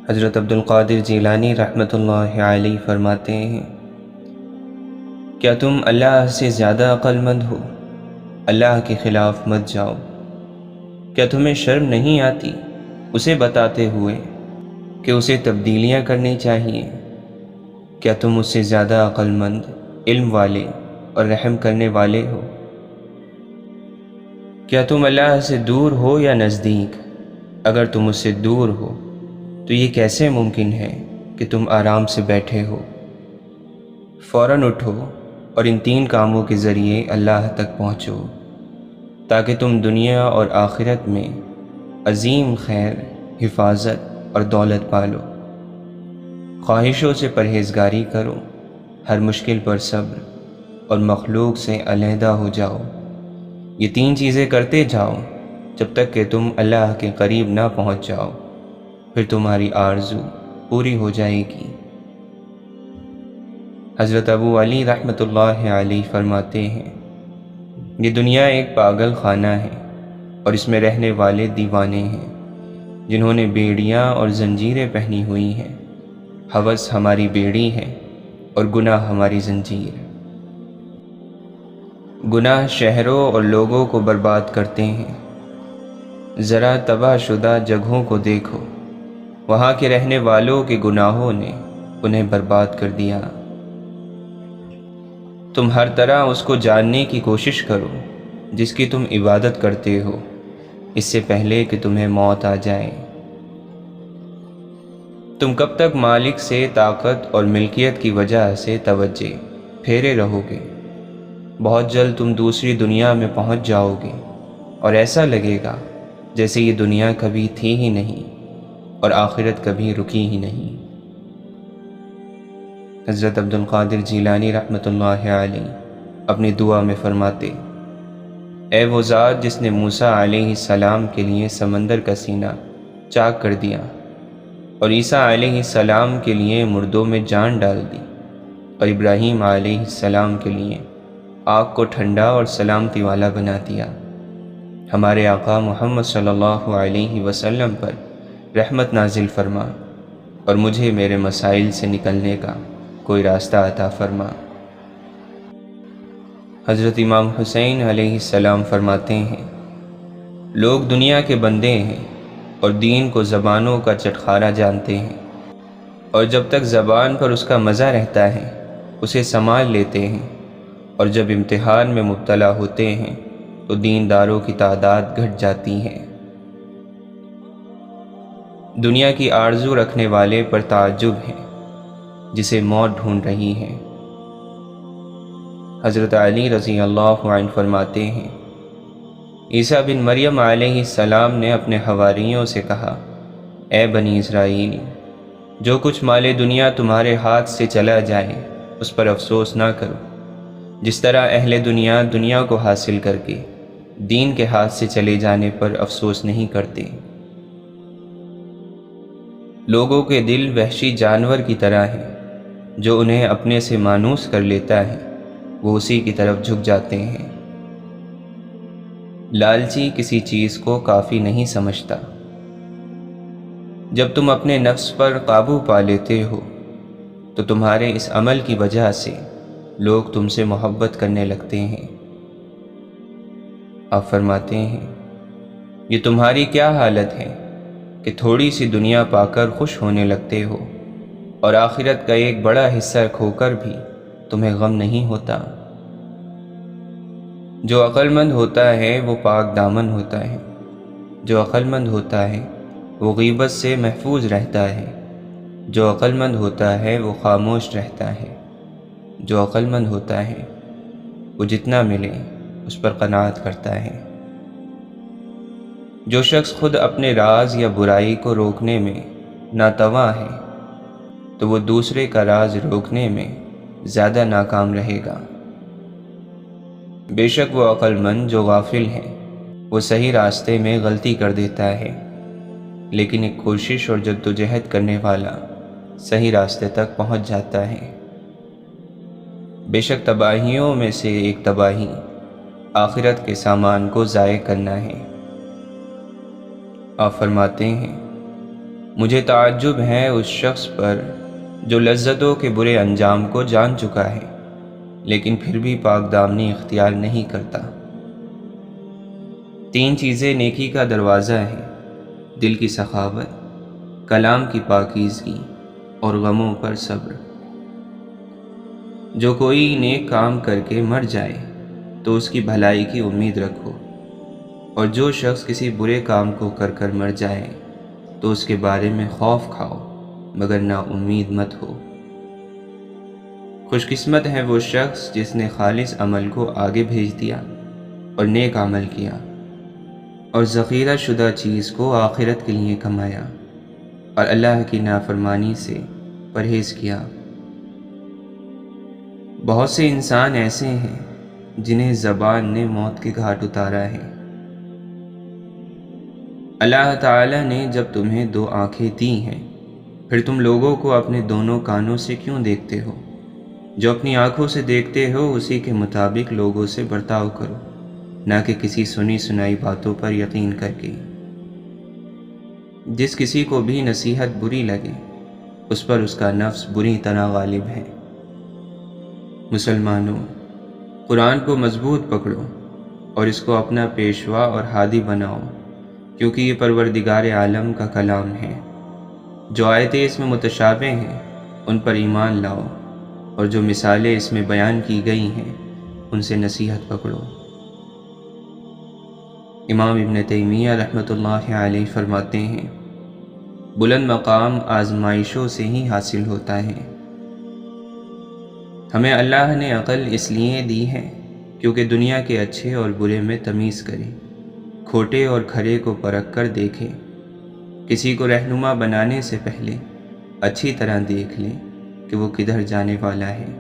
حضرت عبد القادر جیلانی رحمۃ اللہ علیہ فرماتے ہیں، کیا تم اللہ سے زیادہ عقل مند ہو؟ اللہ کے خلاف مت جاؤ۔ کیا تمہیں شرم نہیں آتی اسے بتاتے ہوئے کہ اسے تبدیلیاں کرنی چاہیے؟ کیا تم اس سے زیادہ عقل مند، علم والے اور رحم کرنے والے ہو؟ کیا تم اللہ سے دور ہو یا نزدیک؟ اگر تم اس سے دور ہو تو یہ کیسے ممکن ہے کہ تم آرام سے بیٹھے ہو؟ فوراً اٹھو اور ان 3 کاموں کے ذریعے اللہ تک پہنچو تاکہ تم دنیا اور آخرت میں عظیم خیر، حفاظت اور دولت پالو۔ خواہشوں سے پرہیزگاری کرو، ہر مشکل پر صبر اور مخلوق سے علیحدہ ہو جاؤ۔ یہ 3 چیزیں کرتے جاؤ جب تک کہ تم اللہ کے قریب نہ پہنچ جاؤ، پھر تمہاری آرزو پوری ہو جائے گی۔ حضرت ابو علی رحمۃ اللہ علیہ فرماتے ہیں، یہ دنیا ایک پاگل خانہ ہے اور اس میں رہنے والے دیوانے ہیں جنہوں نے بیڑیاں اور زنجیریں پہنی ہوئی ہیں۔ ہوس ہماری بیڑی ہے اور گناہ ہماری زنجیر۔ گناہ شہروں اور لوگوں کو برباد کرتے ہیں۔ ذرا تباہ شدہ جگہوں کو دیکھو، وہاں کے رہنے والوں کے گناہوں نے انہیں برباد کر دیا۔ تم ہر طرح اس کو جاننے کی کوشش کرو جس کی تم عبادت کرتے ہو، اس سے پہلے کہ تمہیں موت آ جائے۔ تم کب تک مالک سے طاقت اور ملکیت کی وجہ سے توجہ پھیرے رہو گے؟ بہت جلد تم دوسری دنیا میں پہنچ جاؤ گے اور ایسا لگے گا جیسے یہ دنیا کبھی تھی ہی نہیں اور آخرت کبھی رکی ہی نہیں۔ حضرت عبد القادر جیلانی رحمۃ اللہ علیہ اپنی دعا میں فرماتے، اے وہ ذات جس نے موسیٰ علیہ السلام کے لیے سمندر کا سینہ چاک کر دیا اور عیسیٰ علیہ السلام کے لیے مردوں میں جان ڈال دی، اور ابراہیم علیہ السلام کے لیے آگ کو ٹھنڈا اور سلامتی والا بنا دیا، ہمارے آقا محمد صلی اللہ علیہ وسلم پر رحمت نازل فرما اور مجھے میرے مسائل سے نکلنے کا کوئی راستہ عطا فرما۔ حضرت امام حسین علیہ السلام فرماتے ہیں، لوگ دنیا کے بندے ہیں اور دین کو زبانوں کا چٹخارا جانتے ہیں، اور جب تک زبان پر اس کا مزہ رہتا ہے اسے سنبھال لیتے ہیں، اور جب امتحان میں مبتلا ہوتے ہیں تو دینداروں کی تعداد گھٹ جاتی ہے۔ دنیا کی آرزو رکھنے والے پر تعجب ہے جسے موت ڈھونڈ رہی ہے۔ حضرت علی رضی اللہ عنہ فرماتے ہیں، عیسیٰ بن مریم علیہ السلام نے اپنے حواریوں سے کہا، اے بنی اسرائیل، جو کچھ مال دنیا تمہارے ہاتھ سے چلا جائے اس پر افسوس نہ کرو، جس طرح اہل دنیا دنیا کو حاصل کر کے دین کے ہاتھ سے چلے جانے پر افسوس نہیں کرتے۔ لوگوں کے دل وحشی جانور کی طرح ہیں، جو انہیں اپنے سے مانوس کر لیتا ہے وہ اسی کی طرف جھک جاتے ہیں۔ لالچی کسی چیز کو کافی نہیں سمجھتا۔ جب تم اپنے نفس پر قابو پا لیتے ہو تو تمہارے اس عمل کی وجہ سے لوگ تم سے محبت کرنے لگتے ہیں۔ آپ فرماتے ہیں، یہ تمہاری کیا حالت ہے کہ تھوڑی سی دنیا پا کر خوش ہونے لگتے ہو اور آخرت کا ایک بڑا حصہ کھو کر بھی تمہیں غم نہیں ہوتا۔ جو عقل مند ہوتا ہے وہ پاک دامن ہوتا ہے، جو عقل مند ہوتا ہے وہ غیبت سے محفوظ رہتا ہے، جو عقل مند ہوتا ہے وہ خاموش رہتا ہے، جو عقل مند ہوتا ہے وہ جتنا ملے اس پر قناعت کرتا ہے۔ جو شخص خود اپنے راز یا برائی کو روکنے میں ناتواں ہے تو وہ دوسرے کا راز روکنے میں زیادہ ناکام رہے گا۔ بے شک وہ عقل مند جو غافل ہے وہ صحیح راستے میں غلطی کر دیتا ہے، لیکن ایک کوشش اور جدوجہد کرنے والا صحیح راستے تک پہنچ جاتا ہے۔ بے شک تباہیوں میں سے ایک تباہی آخرت کے سامان کو ضائع کرنا ہے۔ آپ فرماتے ہیں، مجھے تعجب ہے اس شخص پر جو لذتوں کے برے انجام کو جان چکا ہے لیکن پھر بھی پاک دامنی اختیار نہیں کرتا۔ 3 چیزیں نیکی کا دروازہ ہیں: دل کی سخاوت، کلام کی پاکیزگی اور غموں پر صبر۔ جو کوئی نیک کام کر کے مر جائے تو اس کی بھلائی کی امید رکھو، اور جو شخص کسی برے کام کو کر کر مر جائے تو اس کے بارے میں خوف کھاؤ مگر نا امید مت ہو۔ خوش قسمت ہے وہ شخص جس نے خالص عمل کو آگے بھیج دیا اور نیک عمل کیا، اور ذخیرہ شدہ چیز کو آخرت کے لیے کمایا اور اللہ کی نافرمانی سے پرہیز کیا۔ بہت سے انسان ایسے ہیں جنہیں زبان نے موت کے گھاٹ اتارا ہے۔ اللہ تعالیٰ نے جب تمہیں 2 آنکھیں دی ہیں پھر تم لوگوں کو اپنے دونوں کانوں سے کیوں دیکھتے ہو؟ جو اپنی آنکھوں سے دیکھتے ہو اسی کے مطابق لوگوں سے برتاؤ کرو، نہ کہ کسی سنی سنائی باتوں پر یقین کر کے۔ جس کسی کو بھی نصیحت بری لگے اس پر اس کا نفس بری طرح غالب ہے۔ مسلمانوں، قرآن کو مضبوط پکڑو اور اس کو اپنا پیشوا اور ہادی بناؤ، کیونکہ یہ پروردگار عالم کا کلام ہے۔ جو آیتیں اس میں متشابہ ہیں ان پر ایمان لاؤ، اور جو مثالیں اس میں بیان کی گئی ہیں ان سے نصیحت پکڑو۔ امام ابن تیمیہ رحمۃ اللہ علیہ فرماتے ہیں، بلند مقام آزمائشوں سے ہی حاصل ہوتا ہے۔ ہمیں اللہ نے عقل اس لیے دی ہے کیونکہ دنیا کے اچھے اور برے میں تمیز کرے، کھوٹے اور کھرے کو پرکھ کر دیکھے، کسی کو رہنما بنانے سے پہلے اچھی طرح دیکھ لیں کہ وہ کدھر جانے والا ہے۔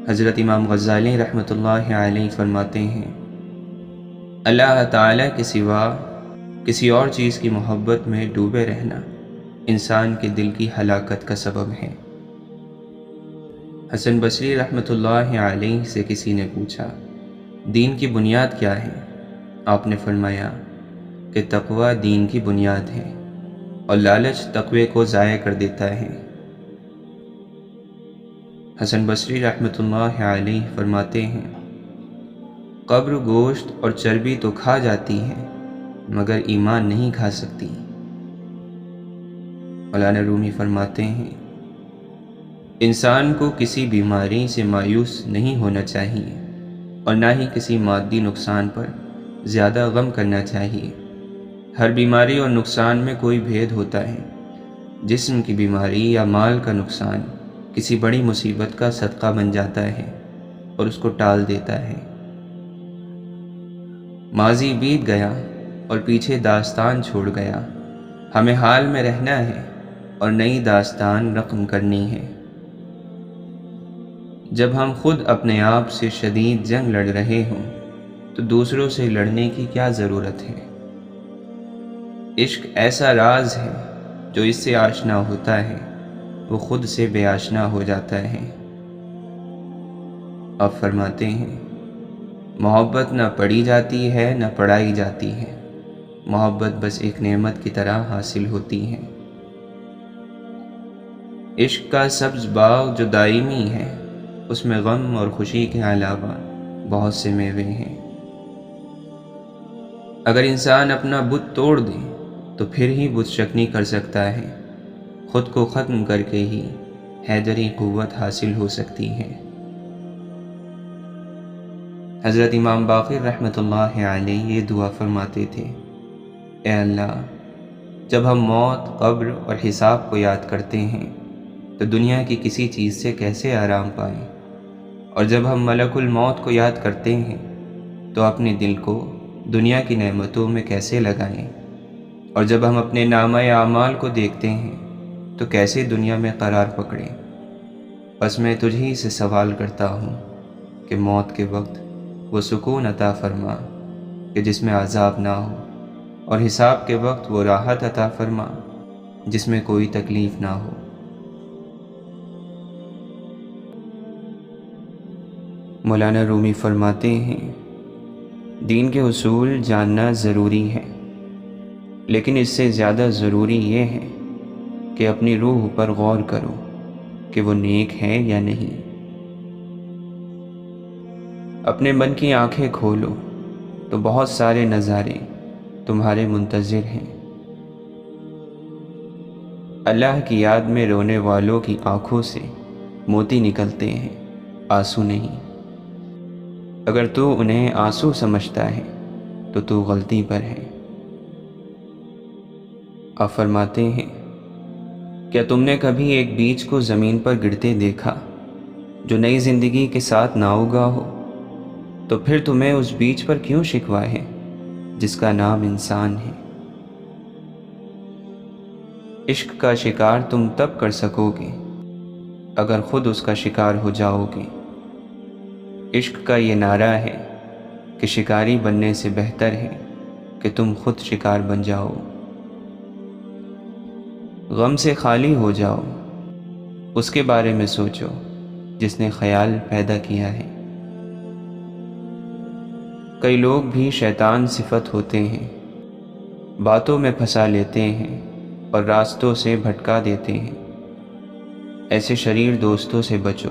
حضرت امام غزالی رحمۃ اللہ علیہ فرماتے ہیں، اللہ تعالیٰ کے سوا کسی اور چیز کی محبت میں ڈوبے رہنا انسان کے دل کی ہلاکت کا سبب ہے۔ حسن بصری رحمۃ اللہ علیہ سے کسی نے پوچھا، دین کی بنیاد کیا ہے؟ آپ نے فرمایا کہ تقوی دین کی بنیاد ہے اور لالچ تقوی کو ضائع کر دیتا ہے۔ حسن بصری رحمۃ اللہ علیہ فرماتے ہیں، قبر گوشت اور چربی تو کھا جاتی ہے مگر ایمان نہیں کھا سکتی۔ مولانا رومی فرماتے ہیں، انسان کو کسی بیماری سے مایوس نہیں ہونا چاہیے اور نہ ہی کسی مادی نقصان پر زیادہ غم کرنا چاہیے۔ ہر بیماری اور نقصان میں کوئی بھید ہوتا ہے۔ جسم کی بیماری یا مال کا نقصان کسی بڑی مصیبت کا صدقہ بن جاتا ہے اور اس کو ٹال دیتا ہے۔ ماضی بیت گیا اور پیچھے داستان چھوڑ گیا، ہمیں حال میں رہنا ہے اور نئی داستان رقم کرنی ہے۔ جب ہم خود اپنے آپ سے شدید جنگ لڑ رہے ہوں تو دوسروں سے لڑنے کی کیا ضرورت ہے؟ عشق ایسا راز ہے جو اس سے آشنا ہوتا ہے وہ خود سے بے آشنا ہو جاتا ہے۔ آپ فرماتے ہیں، محبت نہ پڑھی جاتی ہے نہ پڑھائی جاتی ہے، محبت بس ایک نعمت کی طرح حاصل ہوتی ہے۔ عشق کا سبز باغ جو دائمی ہے اس میں غم اور خوشی کے علاوہ بہت سے میوے ہیں۔ اگر انسان اپنا بت توڑ دے تو پھر ہی بت شکنی کر سکتا ہے، خود کو ختم کر کے ہی حیدری قوت حاصل ہو سکتی ہے۔ حضرت امام باقر رحمۃ اللہ علیہ یہ دعا فرماتے تھے، اے اللہ، جب ہم موت، قبر اور حساب کو یاد کرتے ہیں تو دنیا کی کسی چیز سے کیسے آرام پائیں، اور جب ہم ملک الموت کو یاد کرتے ہیں تو اپنے دل کو دنیا کی نعمتوں میں کیسے لگائیں، اور جب ہم اپنے نامہ اعمال کو دیکھتے ہیں تو کیسے دنیا میں قرار پکڑیں۔ بس میں تجھی سے سوال کرتا ہوں کہ موت کے وقت وہ سکون عطا فرما کہ جس میں عذاب نہ ہو، اور حساب کے وقت وہ راحت عطا فرما جس میں کوئی تکلیف نہ ہو۔ مولانا رومی فرماتے ہیں، دین کے اصول جاننا ضروری ہے، لیکن اس سے زیادہ ضروری یہ ہے کہ اپنی روح پر غور کرو کہ وہ نیک ہے یا نہیں۔ اپنے من کی آنکھیں کھولو تو بہت سارے نظارے تمہارے منتظر ہیں۔ اللہ کی یاد میں رونے والوں کی آنکھوں سے موتی نکلتے ہیں، آنسو نہیں۔ اگر تو انہیں آنسو سمجھتا ہے تو تو غلطی پر ہے۔ آپ فرماتے ہیں، کیا تم نے کبھی ایک بیج کو زمین پر گرتے دیکھا جو نئی زندگی کے ساتھ نہ اگا ہو؟ تو پھر تمہیں اس بیج پر کیوں شکوہ ہے جس کا نام انسان ہے؟ عشق کا شکار تم تب کر سکو گے اگر خود اس کا شکار ہو جاؤ گے۔ عشق کا یہ نعرہ ہے کہ شکاری بننے سے بہتر ہے کہ تم خود شکار بن جاؤ۔ غم سے خالی ہو جاؤ، اس کے بارے میں سوچو جس نے خیال پیدا کیا ہے۔ کئی لوگ بھی شیطان صفت ہوتے ہیں، باتوں میں پھنسا لیتے ہیں اور راستوں سے بھٹکا دیتے ہیں۔ ایسے شریر دوستوں سے بچو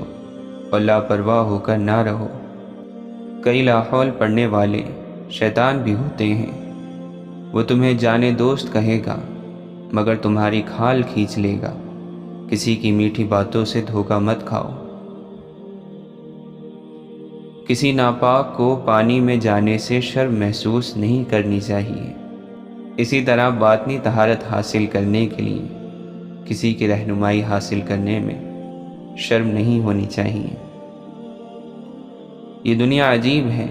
اور لاپرواہ ہو کر نہ رہو۔ کئی لاحول پڑھنے والے شیطان بھی ہوتے ہیں، وہ تمہیں جانے دوست کہے گا مگر تمہاری کھال کھینچ لے گا۔ کسی کی میٹھی باتوں سے دھوکہ مت کھاؤ۔ کسی ناپاک کو پانی میں جانے سے شرم محسوس نہیں کرنی چاہیے۔ اسی طرح باطنی طہارت حاصل کرنے کے لیے کسی کی رہنمائی حاصل کرنے میں شرم نہیں ہونی چاہیے۔ یہ دنیا عجیب ہے،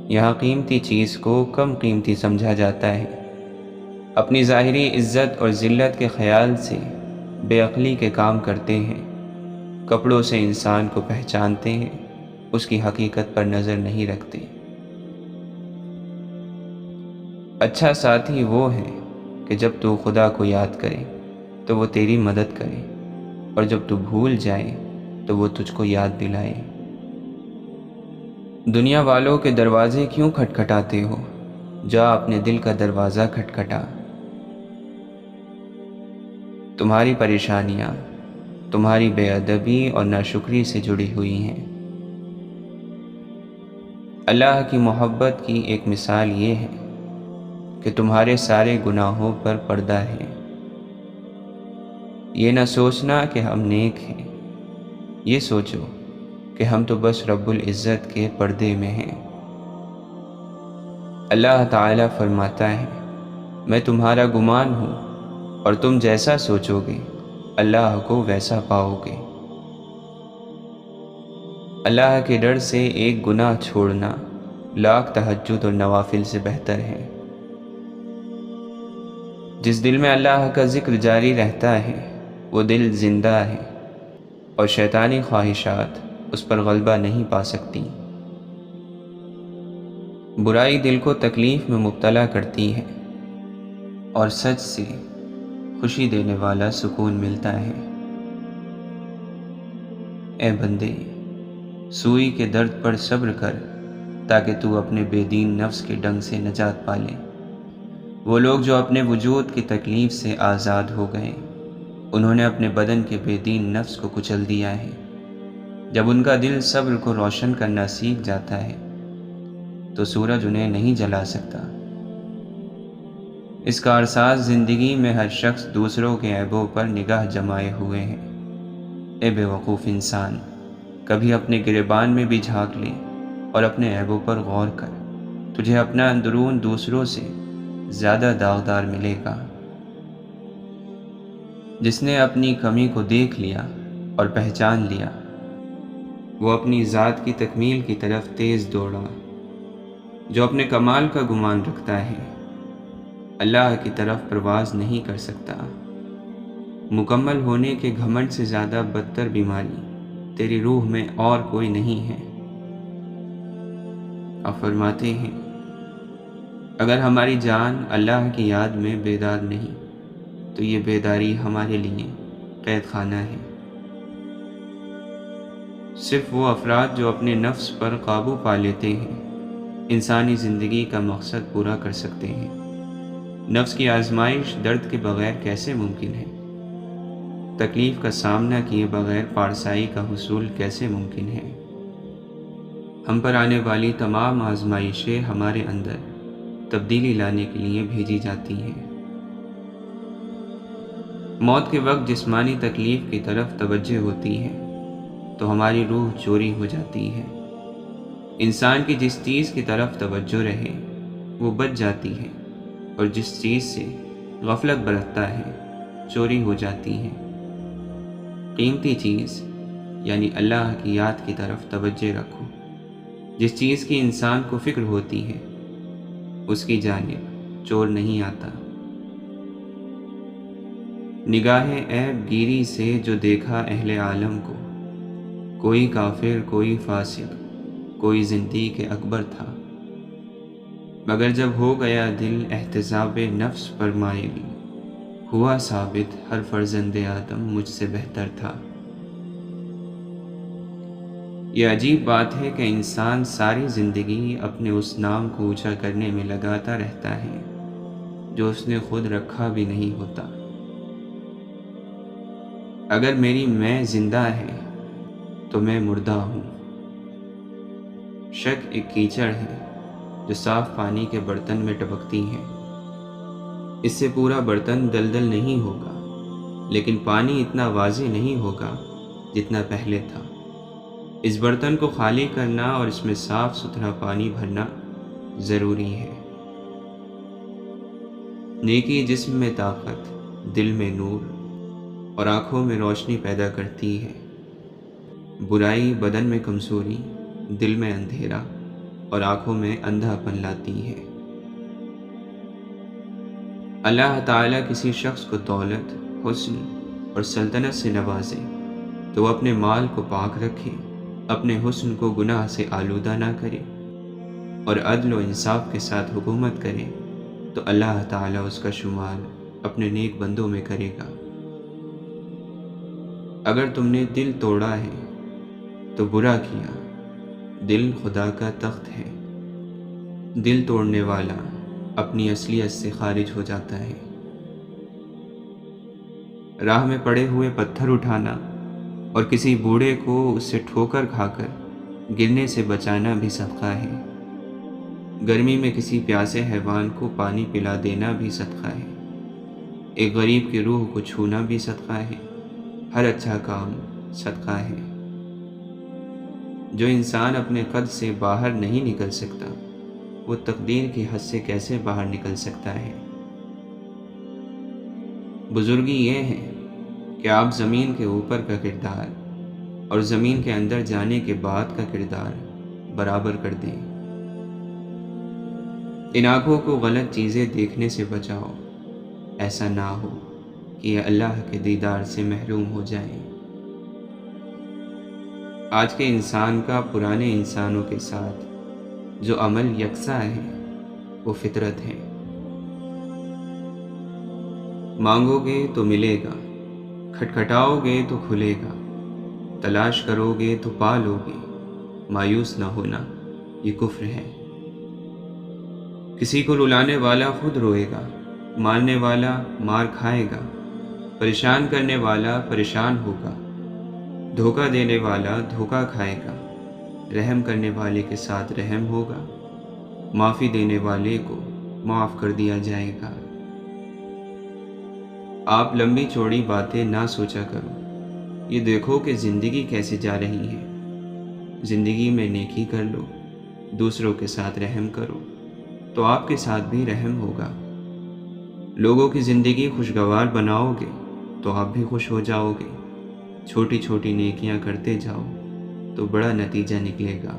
یہاں قیمتی چیز کو کم قیمتی سمجھا جاتا ہے۔ اپنی ظاہری عزت اور ذلت کے خیال سے بے عقلی کے کام کرتے ہیں۔ کپڑوں سے انسان کو پہچانتے ہیں، اس کی حقیقت پر نظر نہیں رکھتے۔ اچھا ساتھی وہ ہے کہ جب تو خدا کو یاد کرے تو وہ تیری مدد کرے، اور جب تو بھول جائے تو وہ تجھ کو یاد دلائے۔ دنیا والوں کے دروازے کیوں کھٹکھٹاتے ہو؟ جا اپنے دل کا دروازہ کھٹکھٹا۔ تمہاری پریشانیاں تمہاری بے ادبی اور ناشکری سے جڑی ہوئی ہیں۔ اللہ کی محبت کی ایک مثال یہ ہے کہ تمہارے سارے گناہوں پر پردہ ہے۔ یہ نہ سوچنا کہ ہم نیک ہیں، یہ سوچو کہ ہم تو بس رب العزت کے پردے میں ہیں۔ اللہ تعالیٰ فرماتا ہے، میں تمہارا گمان ہوں اور تم جیسا سوچو گے اللہ کو ویسا پاؤ گے۔ اللہ کے ڈر سے ایک گناہ چھوڑنا لاکھ تہجد اور نوافل سے بہتر ہے۔ جس دل میں اللہ کا ذکر جاری رہتا ہے وہ دل زندہ ہے، اور شیطانی خواہشات اس پر غلبہ نہیں پا سکتی۔ برائی دل کو تکلیف میں مبتلا کرتی ہے، اور سچ سے خوشی دینے والا سکون ملتا ہے۔ اے بندے، سوئی کے درد پر صبر کر تاکہ تو اپنے بے دین نفس کے ڈنگ سے نجات پالے۔ وہ لوگ جو اپنے وجود کی تکلیف سے آزاد ہو گئے، انہوں نے اپنے بدن کے بے دین نفس کو کچل دیا ہے۔ جب ان کا دل صبر کو روشن کرنا سیکھ جاتا ہے تو سورج انہیں نہیں جلا سکتا۔ اس کارساز زندگی میں ہر شخص دوسروں کے عیبوں پر نگاہ جمائے ہوئے ہیں۔ اے بے وقوف انسان، کبھی اپنے گریبان میں بھی جھانک لے اور اپنے عیبوں پر غور کر، تجھے اپنا اندرون دوسروں سے زیادہ داغدار ملے گا۔ جس نے اپنی کمی کو دیکھ لیا اور پہچان لیا، وہ اپنی ذات کی تکمیل کی طرف تیز دوڑا۔ جو اپنے کمال کا گمان رکھتا ہے اللہ کی طرف پرواز نہیں کر سکتا۔ مکمل ہونے کے گھمنڈ سے زیادہ بدتر بیماری تیری روح میں اور کوئی نہیں ہے۔ آپ فرماتے ہیں، اگر ہماری جان اللہ کی یاد میں بیدار نہیں تو یہ بیداری ہمارے لیے قید خانہ ہے۔ صرف وہ افراد جو اپنے نفس پر قابو پا لیتے ہیں انسانی زندگی کا مقصد پورا کر سکتے ہیں۔ نفس کی آزمائش درد کے بغیر کیسے ممکن ہے؟ تکلیف کا سامنا کیے بغیر پارسائی کا حصول کیسے ممکن ہے؟ ہم پر آنے والی تمام آزمائشیں ہمارے اندر تبدیلی لانے کے لیے بھیجی جاتی ہیں۔ موت کے وقت جسمانی تکلیف کی طرف توجہ ہوتی ہے تو ہماری روح چوری ہو جاتی ہے۔ انسان کی جس چیز کی طرف توجہ رہے وہ بچ جاتی ہے، اور جس چیز سے غفلت برتتا ہے چوری ہو جاتی ہے۔ قیمتی چیز یعنی اللہ کی یاد کی طرف توجہ رکھو۔ جس چیز کی انسان کو فکر ہوتی ہے اس کی جانب چور نہیں آتا۔ نگاہ عیب گیری سے جو دیکھا اہل عالم کو، کوئی کافر، کوئی فاسق، کوئی زندیق اکبر تھا، مگر جب ہو گیا دل احتساب نفس پر مائل، ہوا ثابت ہر فرزند آدم مجھ سے بہتر تھا۔ یہ عجیب بات ہے کہ انسان ساری زندگی اپنے اس نام کو اونچا کرنے میں لگاتا رہتا ہے جو اس نے خود رکھا بھی نہیں ہوتا۔ اگر میری میں زندہ ہے تو میں مردہ ہوں۔ شک ایک کیچڑ ہے جو صاف پانی کے برتن میں ٹپکتی ہے۔ اس سے پورا برتن دلدل نہیں ہوگا، لیکن پانی اتنا واضح نہیں ہوگا جتنا پہلے تھا۔ اس برتن کو خالی کرنا اور اس میں صاف ستھرا پانی بھرنا ضروری ہے۔ نیکی جسم میں طاقت، دل میں نور اور آنکھوں میں روشنی پیدا کرتی ہے۔ برائی بدن میں کمزوری، دل میں اندھیرا اور آنکھوں میں اندھا پن لاتی ہے۔ اللہ تعالیٰ کسی شخص کو دولت، حسن اور سلطنت سے نوازے تو وہ اپنے مال کو پاک رکھے، اپنے حسن کو گناہ سے آلودہ نہ کرے اور عدل و انصاف کے ساتھ حکومت کرے تو اللہ تعالیٰ اس کا شمار اپنے نیک بندوں میں کرے گا۔ اگر تم نے دل توڑا ہے تو برا کیا، دل خدا کا تخت ہے۔ دل توڑنے والا اپنی اصلیت سے خارج ہو جاتا ہے۔ راہ میں پڑے ہوئے پتھر اٹھانا اور کسی بوڑھے کو اس سے ٹھوکر کھا کر گرنے سے بچانا بھی صدقہ ہے۔ گرمی میں کسی پیاسے حیوان کو پانی پلا دینا بھی صدقہ ہے۔ ایک غریب کی روح کو چھونا بھی صدقہ ہے۔ ہر اچھا کام صدقہ ہے۔ جو انسان اپنے قد سے باہر نہیں نکل سکتا وہ تقدیر کی حد سے کیسے باہر نکل سکتا ہے؟ بزرگی یہ ہے کہ آپ زمین کے اوپر کا کردار اور زمین کے اندر جانے کے بعد کا کردار برابر کر دیں۔ ان آنکھوں کو غلط چیزیں دیکھنے سے بچاؤ، ایسا نہ ہو کہ یہ اللہ کے دیدار سے محروم ہو جائیں۔ آج کے انسان کا پرانے انسانوں کے ساتھ جو عمل یکساں ہے وہ فطرت ہے۔ مانگو گے تو ملے گا، کھٹکھٹاؤ گے تو کھلے گا، تلاش کرو گے تو پا لو گے، مایوس نہ ہونا یہ کفر ہے۔ کسی کو رلانے والا خود روئے گا، مارنے والا مار کھائے گا، پریشان کرنے والا پریشان ہوگا، دھوکہ دینے والا دھوکہ کھائے گا، رحم کرنے والے کے ساتھ رحم ہوگا، معافی دینے والے کو معاف کر دیا جائے گا۔ آپ لمبی چوڑی باتیں نہ سوچا کرو، یہ دیکھو کہ زندگی کیسے جا رہی ہے۔ زندگی میں نیکی کر لو، دوسروں کے ساتھ رحم کرو تو آپ کے ساتھ بھی رحم ہوگا۔ لوگوں کی زندگی خوشگوار بناؤ گے تو آپ بھی خوش ہو جاؤ گے۔ چھوٹی چھوٹی نیکیاں کرتے جاؤ تو بڑا نتیجہ نکلے گا۔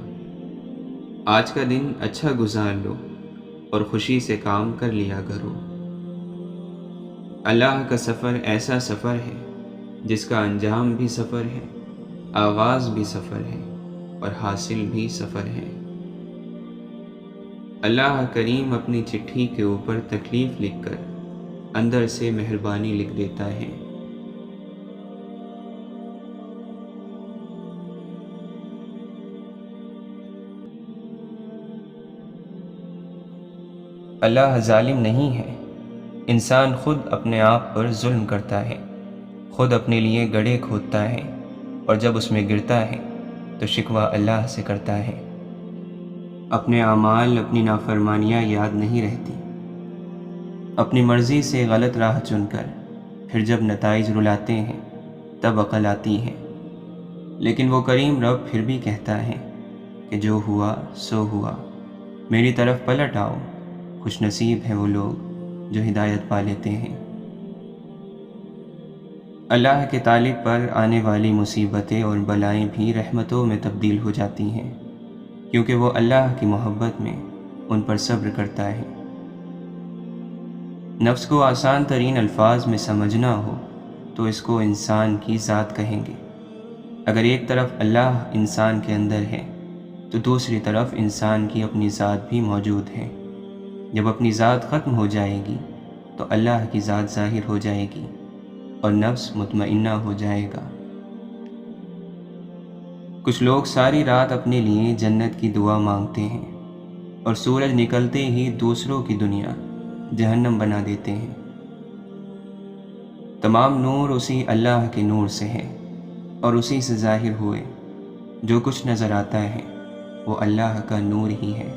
آج کا دن اچھا گزار لو اور خوشی سے کام کر لیا کرو۔ اللہ کا سفر ایسا سفر ہے جس کا انجام بھی سفر ہے، آغاز بھی سفر ہے اور حاصل بھی سفر ہے۔ اللہ کریم اپنی چٹھی کے اوپر تکلیف لکھ کر اندر سے مہربانی لکھ دیتا ہے۔ اللہ ظالم نہیں ہے انسان خود اپنے آپ پر ظلم کرتا ہے، خود اپنے لیے گڑھے کھودتا ہے، اور جب اس میں گرتا ہے تو شکوہ اللہ سے کرتا ہے۔ اپنے اعمال، اپنی نافرمانیاں یاد نہیں رہتی۔ اپنی مرضی سے غلط راہ چن کر پھر جب نتائج رلاتے ہیں تب عقل آتی ہے، لیکن وہ کریم رب پھر بھی کہتا ہے کہ جو ہوا سو ہوا، میری طرف پلٹ آؤ، خوش نصیب ہیں وہ لوگ جو ہدایت پا لیتے ہیں۔ اللہ کے طالب پر آنے والی مصیبتیں اور بلائیں بھی رحمتوں میں تبدیل ہو جاتی ہیں، کیونکہ وہ اللہ کی محبت میں ان پر صبر کرتا ہے۔ نفس کو آسان ترین الفاظ میں سمجھنا ہو تو اس کو انسان کی ذات کہیں گے۔ اگر ایک طرف اللہ انسان کے اندر ہے تو دوسری طرف انسان کی اپنی ذات بھی موجود ہے۔ جب اپنی ذات ختم ہو جائے گی تو اللہ کی ذات ظاہر ہو جائے گی اور نفس مطمئنہ ہو جائے گا۔ کچھ لوگ ساری رات اپنے لیے جنت کی دعا مانگتے ہیں اور سورج نکلتے ہی دوسروں کی دنیا جہنم بنا دیتے ہیں۔ تمام نور اسی اللہ کے نور سے ہے اور اسی سے ظاہر ہوئے۔ جو کچھ نظر آتا ہے وہ اللہ کا نور ہی ہے۔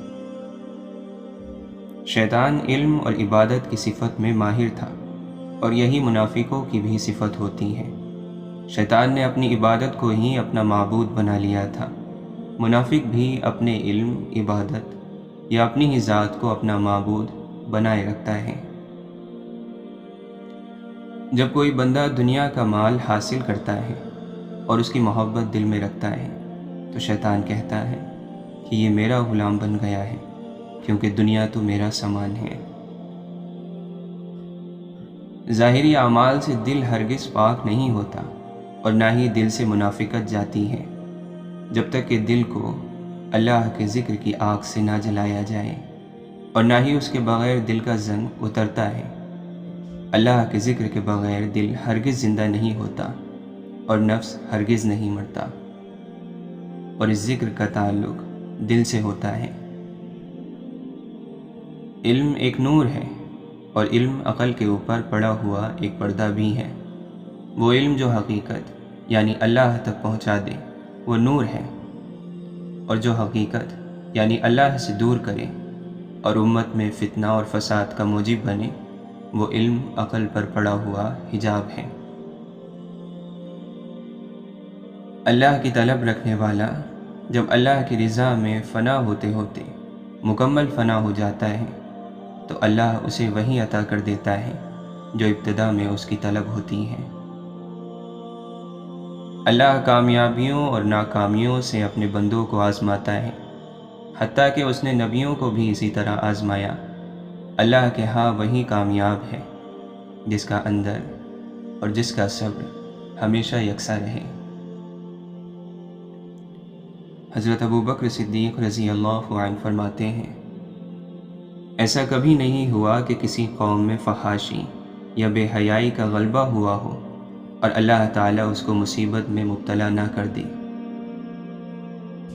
شیطان علم اور عبادت کی صفت میں ماہر تھا، اور یہی منافقوں کی بھی صفت ہوتی ہے۔ شیطان نے اپنی عبادت کو ہی اپنا معبود بنا لیا تھا۔ منافق بھی اپنے علم، عبادت یا اپنی ہی ذات کو اپنا معبود بنائے رکھتا ہے۔ جب کوئی بندہ دنیا کا مال حاصل کرتا ہے اور اس کی محبت دل میں رکھتا ہے تو شیطان کہتا ہے کہ یہ میرا غلام بن گیا ہے، کیونکہ دنیا تو میرا سامان ہے۔ ظاہری اعمال سے دل ہرگز پاک نہیں ہوتا، اور نہ ہی دل سے منافقت جاتی ہے جب تک کہ دل کو اللہ کے ذکر کی آگ سے نہ جلایا جائے، اور نہ ہی اس کے بغیر دل کا زنگ اترتا ہے۔ اللہ کے ذکر کے بغیر دل ہرگز زندہ نہیں ہوتا اور نفس ہرگز نہیں مرتا، اور اس ذکر کا تعلق دل سے ہوتا ہے۔ علم ایک نور ہے، اور علم عقل کے اوپر پڑا ہوا ایک پردہ بھی ہے۔ وہ علم جو حقیقت یعنی اللہ تک پہنچا دے وہ نور ہے، اور جو حقیقت یعنی اللہ سے دور کرے اور امت میں فتنہ اور فساد کا موجب بنے وہ علم عقل پر پڑا ہوا حجاب ہے۔ اللہ کی طلب رکھنے والا جب اللہ کی رضا میں فنا ہوتے ہوتے مکمل فنا ہو جاتا ہے تو اللہ اسے وہی عطا کر دیتا ہے جو ابتدا میں اس کی طلب ہوتی ہے۔ اللہ کامیابیوں اور ناکامیوں سے اپنے بندوں کو آزماتا ہے، حتیٰ کہ اس نے نبیوں کو بھی اسی طرح آزمایا۔ اللہ کے ہاں وہی کامیاب ہے جس کا اندر اور جس کا صبر ہمیشہ یکساں رہے۔ حضرت ابوبکر صدیق رضی اللہ عنہ فرماتے ہیں، ایسا کبھی نہیں ہوا کہ کسی قوم میں فحاشی یا بے حیائی کا غلبہ ہوا ہو اور اللہ تعالیٰ اس کو مصیبت میں مبتلا نہ کر دے۔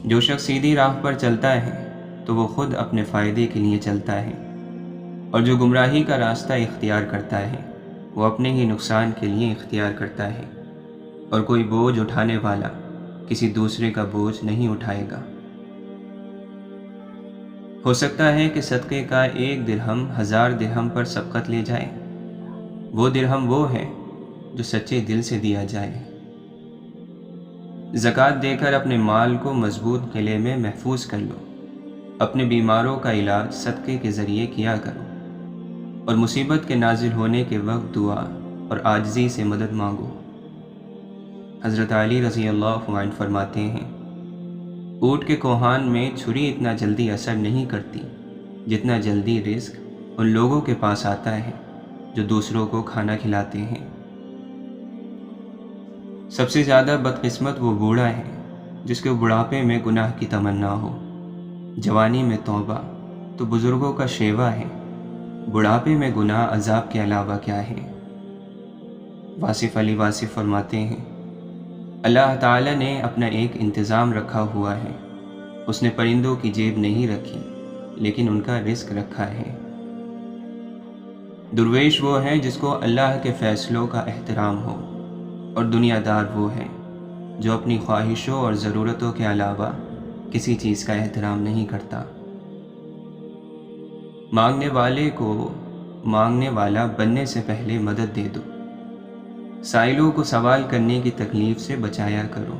جو شخص سیدھی راہ پر چلتا ہے تو وہ خود اپنے فائدے کے لیے چلتا ہے، اور جو گمراہی کا راستہ اختیار کرتا ہے وہ اپنے ہی نقصان کے لیے اختیار کرتا ہے، اور کوئی بوجھ اٹھانے والا کسی دوسرے کا بوجھ نہیں اٹھائے گا۔ ہو سکتا ہے کہ صدقے کا 1 درہم 1000 درہم پر سبقت لے جائے۔ وہ درہم وہ ہے جو سچے دل سے دیا جائے۔ زکوٰۃ دے کر اپنے مال کو مضبوط قلعے میں محفوظ کر لو۔ اپنے بیماروں کا علاج صدقے کے ذریعے کیا کرو، اور مصیبت کے نازل ہونے کے وقت دعا اور عاجزی سے مدد مانگو۔ حضرت علی رضی اللہ عنہ فرماتے ہیں، اونٹ کے کوہان میں چھری اتنا جلدی اثر نہیں کرتی جتنا جلدی رزق ان لوگوں کے پاس آتا ہے جو دوسروں کو کھانا کھلاتے ہیں۔ سب سے زیادہ بدقسمت وہ بوڑھا ہے جس کے بڑھاپے میں گناہ کی تمنا ہو۔ جوانی میں توبہ تو بزرگوں کا شیوا ہے، بڑھاپے میں گناہ عذاب کے علاوہ کیا ہے۔ واصف علی واصف فرماتے ہیں، اللہ تعالیٰ نے اپنا ایک انتظام رکھا ہوا ہے، اس نے پرندوں کی جیب نہیں رکھی لیکن ان کا رزق رکھا ہے۔ درویش وہ ہے جس کو اللہ کے فیصلوں کا احترام ہو، اور دنیا دار وہ ہے جو اپنی خواہشوں اور ضرورتوں کے علاوہ کسی چیز کا احترام نہیں کرتا۔ مانگنے والے کو مانگنے والا بننے سے پہلے مدد دے دو، سائلوں کو سوال کرنے کی تکلیف سے بچایا کرو۔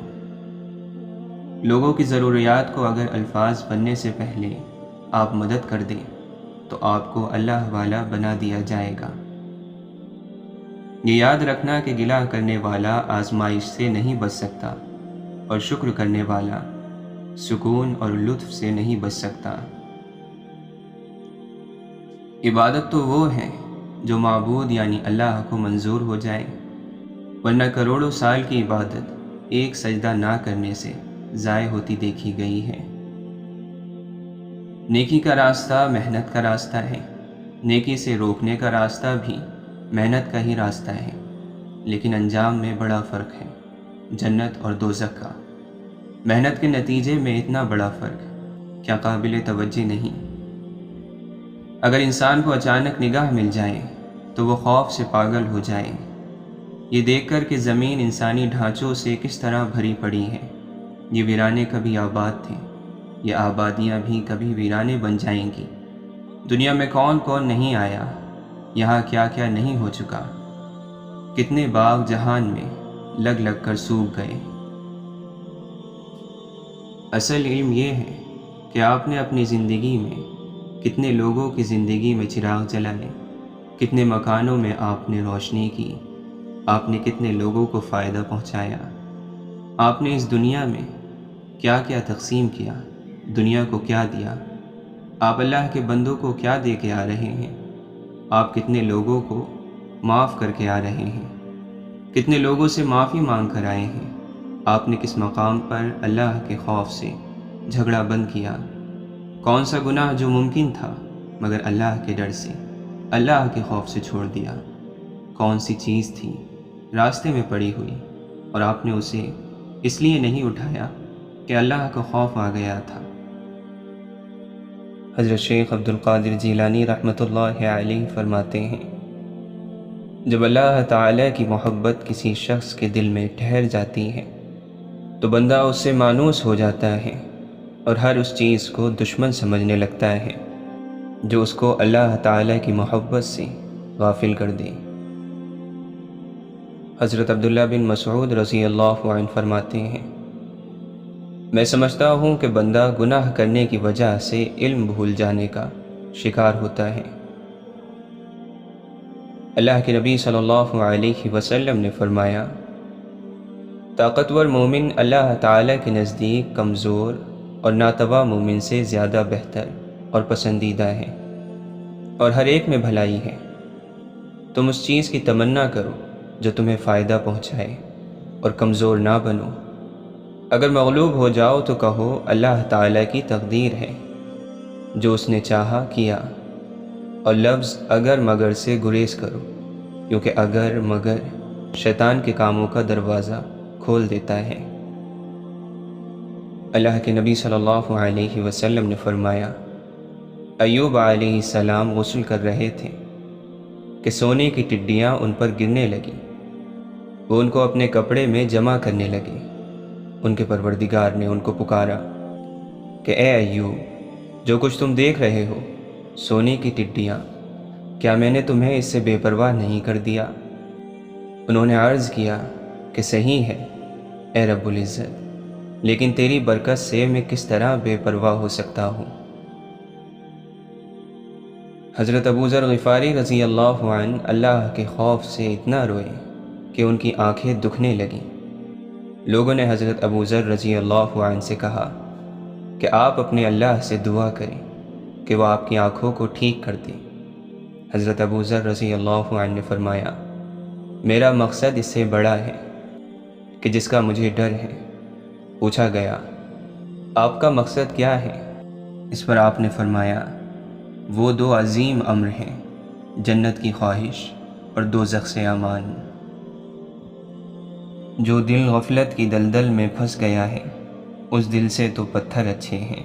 لوگوں کی ضروریات کو اگر الفاظ بننے سے پہلے آپ مدد کر دیں تو آپ کو اللہ والا بنا دیا جائے گا۔ یہ یاد رکھنا کہ گلہ کرنے والا آزمائش سے نہیں بچ سکتا، اور شکر کرنے والا سکون اور لطف سے نہیں بچ سکتا۔ عبادت تو وہ ہے جو معبود یعنی اللہ کو منظور ہو جائے، ورنہ کروڑوں سال کی عبادت ایک سجدہ نہ کرنے سے ضائع ہوتی دیکھی گئی ہے۔ نیکی کا راستہ محنت کا راستہ ہے، نیکی سے روکنے کا راستہ بھی محنت کا ہی راستہ ہے، لیکن انجام میں بڑا فرق ہے، جنت اور دوزخ کا۔ محنت کے نتیجے میں اتنا بڑا فرق کیا قابل توجہ نہیں؟ اگر انسان کو اچانک نگاہ مل جائے تو وہ خوف سے پاگل ہو جائے، یہ دیکھ کر کہ زمین انسانی ڈھانچوں سے کس طرح بھری پڑی ہے۔ یہ ویرانے کبھی آباد تھے، یہ آبادیاں بھی کبھی ویرانے بن جائیں گی۔ دنیا میں کون کون نہیں آیا، یہاں کیا کیا نہیں ہو چکا، کتنے باغ جہان میں لگ لگ کر سوکھ گئے۔ اصل علم یہ ہے کہ آپ نے اپنی زندگی میں کتنے لوگوں کی زندگی میں چراغ جلائے، کتنے مکانوں میں آپ نے روشنی کی، آپ نے کتنے لوگوں کو فائدہ پہنچایا، آپ نے اس دنیا میں کیا کیا تقسیم کیا، دنیا کو کیا دیا، آپ اللہ کے بندوں کو کیا دے کے آ رہے ہیں، آپ کتنے لوگوں کو معاف کر کے آ رہے ہیں، کتنے لوگوں سے معافی مانگ کر آئے ہیں، آپ نے کس مقام پر اللہ کے خوف سے جھگڑا بند کیا، کون سا گناہ جو ممکن تھا مگر اللہ کے ڈر سے، اللہ کے خوف سے چھوڑ دیا، کون سی چیز تھی راستے میں پڑی ہوئی اور آپ نے اسے اس لیے نہیں اٹھایا کہ اللہ کا خوف آ گیا تھا۔ حضرت شیخ عبد القادر جیلانی رحمۃ اللہ علیہ فرماتے ہیں، جب اللہ تعالیٰ کی محبت کسی شخص کے دل میں ٹھہر جاتی ہے تو بندہ اس سے مانوس ہو جاتا ہے اور ہر اس چیز کو دشمن سمجھنے لگتا ہے جو اس کو اللہ تعالیٰ کی محبت سے غافل کر دے۔ حضرت عبداللہ بن مسعود رضی اللہ عنہ فرماتے ہیں، میں سمجھتا ہوں کہ بندہ گناہ کرنے کی وجہ سے علم بھول جانے کا شکار ہوتا ہے۔ اللہ کے نبی صلی اللہ علیہ وسلم نے فرمایا، طاقتور مومن اللہ تعالیٰ کے نزدیک کمزور اور ناتواں مومن سے زیادہ بہتر اور پسندیدہ ہے، اور ہر ایک میں بھلائی ہے۔ تم اس چیز کی تمنا کرو جو تمہیں فائدہ پہنچائے اور کمزور نہ بنو۔ اگر مغلوب ہو جاؤ تو کہو اللہ تعالیٰ کی تقدیر ہے، جو اس نے چاہا کیا، اور لفظ اگر مگر سے گریز کرو، کیونکہ اگر مگر شیطان کے کاموں کا دروازہ کھول دیتا ہے۔ اللہ کے نبی صلی اللہ علیہ وسلم نے فرمایا، ایوب علیہ السلام غسل کر رہے تھے کہ سونے کی ٹڈیاں ان پر گرنے لگیں، وہ ان کو اپنے کپڑے میں جمع کرنے لگے۔ ان کے پروردگار نے ان کو پکارا کہ اے ایوب، جو کچھ تم دیکھ رہے ہو سونے کی ٹڈیاں، کیا میں نے تمہیں اس سے بے پرواہ نہیں کر دیا؟ انہوں نے عرض کیا کہ صحیح ہے اے رب العزت، لیکن تیری برکت سے میں کس طرح بے پرواہ ہو سکتا ہوں؟ حضرت ابو ذر غفاری رضی اللہ عنہ اللہ کے خوف سے اتنا روئے کہ ان کی آنکھیں دکھنے لگیں۔ لوگوں نے حضرت ابو ذر رضی اللہ عنہ سے کہا کہ آپ اپنے اللہ سے دعا کریں کہ وہ آپ کی آنکھوں کو ٹھیک کر دے۔ حضرت ابو ذر رضی اللہ عنہ نے فرمایا، میرا مقصد اس سے بڑا ہے کہ جس کا مجھے ڈر ہے۔ پوچھا گیا، آپ کا مقصد کیا ہے؟ اس پر آپ نے فرمایا، وہ دو عظیم امر ہیں، جنت کی خواہش اور دوزخ سے امان۔ جو دل غفلت کی دلدل میں پھنس گیا ہے، اس دل سے تو پتھر اچھے ہیں۔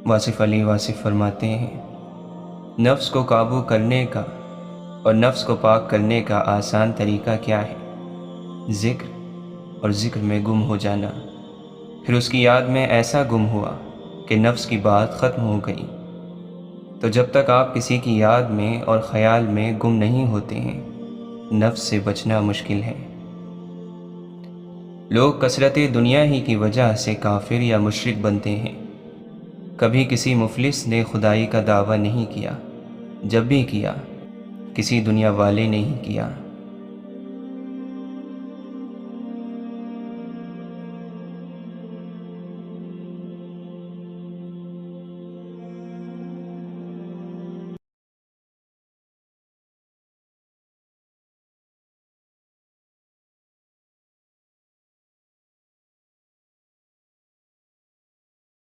واصف علی واصف فرماتے ہیں، نفس کو قابو کرنے کا اور نفس کو پاک کرنے کا آسان طریقہ کیا ہے؟ ذکر اور ذکر میں گم ہو جانا، پھر اس کی یاد میں ایسا گم ہوا کہ نفس کی بات ختم ہو گئی۔ تو جب تک آپ کسی کی یاد میں اور خیال میں گم نہیں ہوتے ہیں، نفس سے بچنا مشکل ہے۔ لوگ کثرت دنیا ہی کی وجہ سے کافر یا مشرک بنتے ہیں۔ کبھی کسی مفلس نے خدائی کا دعویٰ نہیں کیا، جب بھی کیا کسی دنیا والے نے ہی کیا۔